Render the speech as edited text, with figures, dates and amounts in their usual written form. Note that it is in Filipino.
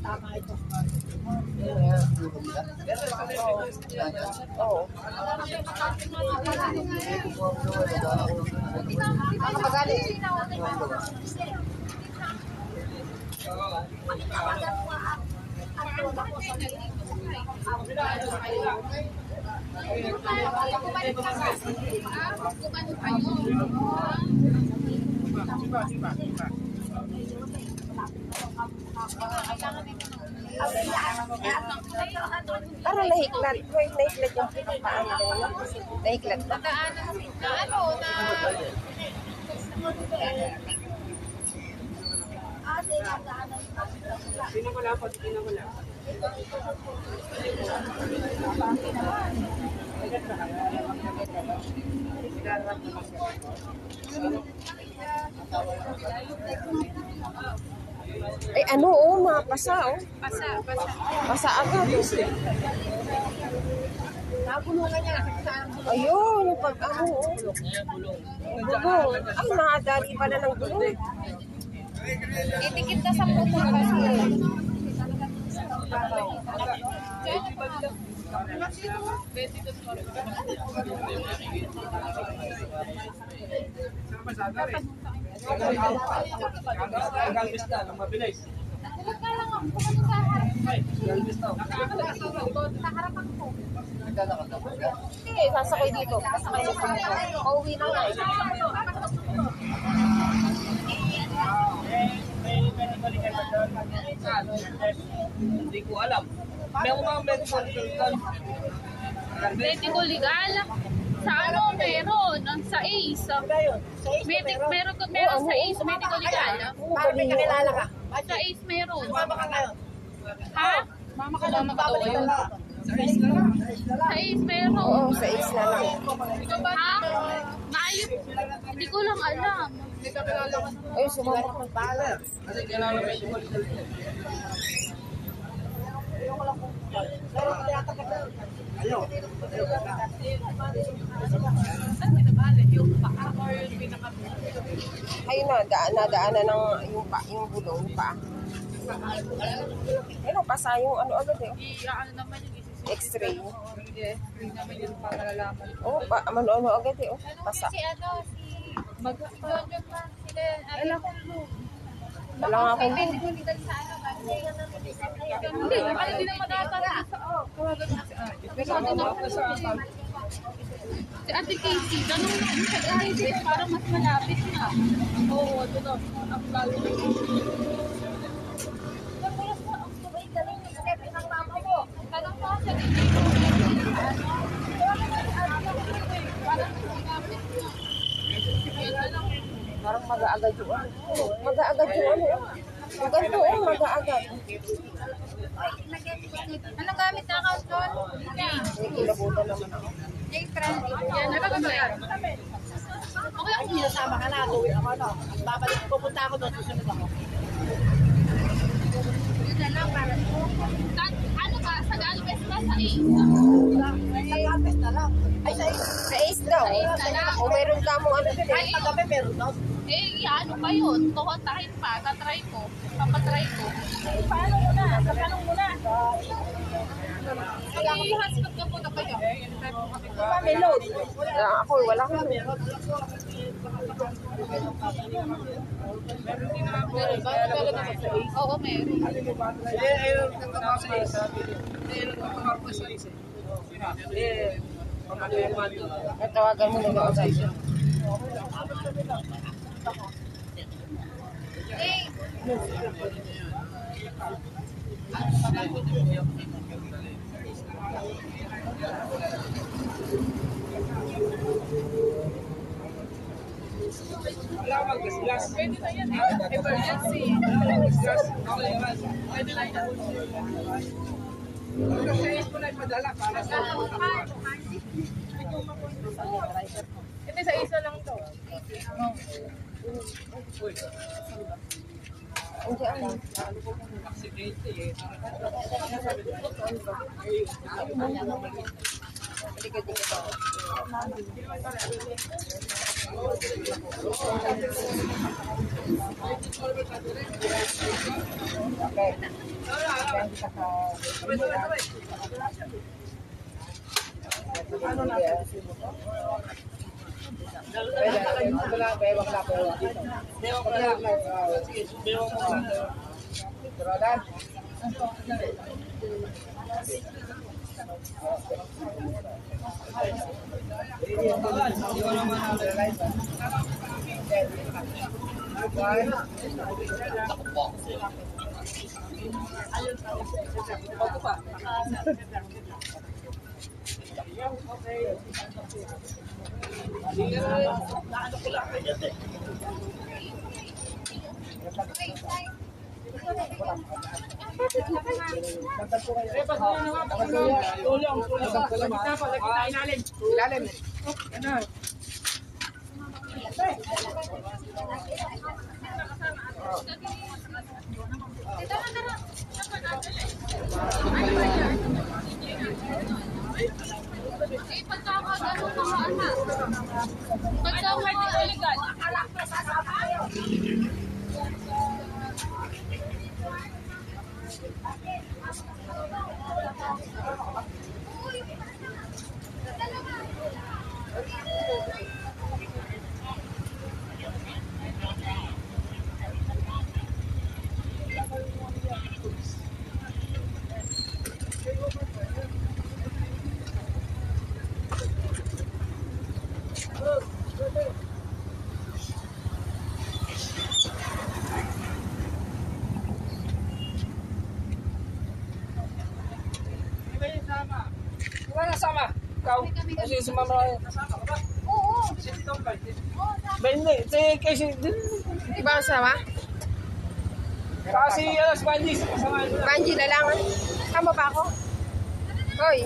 Tama ito. Oo. Parang nahiklat. Nahiklat yung paan. Nahiklat na. Sino wala po? Sino wala? Ay, ano, oh, mapasa, oh. Pasa. Pasa agad. Nabulungan niya. Ayun, yung pag-ano, oh. Bulong. Ay, nakadali pala ng bulong. Itikit na sa motor kasi. Galvis na, ang mabilis. Sa harapan ko. Sige, sasakay dito. Pauwi na nga. Hindi ko alam. May mga medical doon. Medical legal? Sa ano meron? Sa ACE. Meron sa ACE, medical legal. Parang may kakilala ka. Sa ACE meron. Mama ka ngayon. Ha? Mama ka lang. Sa isla lang. Sa ACE meron. Oo, sa is na lang. Ha? Maayos. Hindi ko lang alam. Ay, sumama ka. Kasi kailangan may medical. Ayaw. Ayun na, nadaanan ng yung bulong, yung paa. Ayun, pasa yung ano agad eh. Ano naman yung X-ray. X-ray naman yung pangalalaman. Oo, ano agad eh. Oh, pasa. Si Mag-John pa sila. Alam ko Wala nga akong hindi naman natara. Kawagan mo si Ate Casey, ganun na. Parang mas malapit na. Oo, ito na. Ang lalo na. Tanong mo sa parang mag-aagad yung ano. Mag-aagad yung ano. Yung ganito, oh, mag-aagad. anong gamit na account doon? May kilabutan naman ako. Yan, nalaga ba yan? Okay, Hindi nasama ka na. Tuwi ako ano. Babalik, pupunta ako doon. Susunod ako. yun na lang para ano ba? Sa gano'n ba sa ACE? Sa Galvis na lang. Ay, sa Sa is daw. O meron ka mong ano din eh. kagabi meron daw. Ano pa yun? Kukontahin pa. Tatry ko. Papatry ko. Paano muna? Hotspot ka muna kayo. May load. Ako, wala ko. Meron ba? Meron naman sa ACE? Oo, meron. Ayun, nagtataka sa isa. Ayun, nagtataka sa isa. Tawagan mo na ako sa isa. Wala ka mag-gas-gas. Pwede na yan. Emergency. Gas-gas. Okay naman. Pwede na yan. Sa is ko na ipadala para sa Hindi, sa isa lang to. Hindi ano. Ilalim. Eh, pagkakagano naman na. Pagkakagano illegal. Wala nasama. Ikaw. Kasi sumama kayo. Oo. Ba hindi. Kasi Di ba sama? si Banjis. Kasama. Banji na lang. Tama ba ako? Hoy,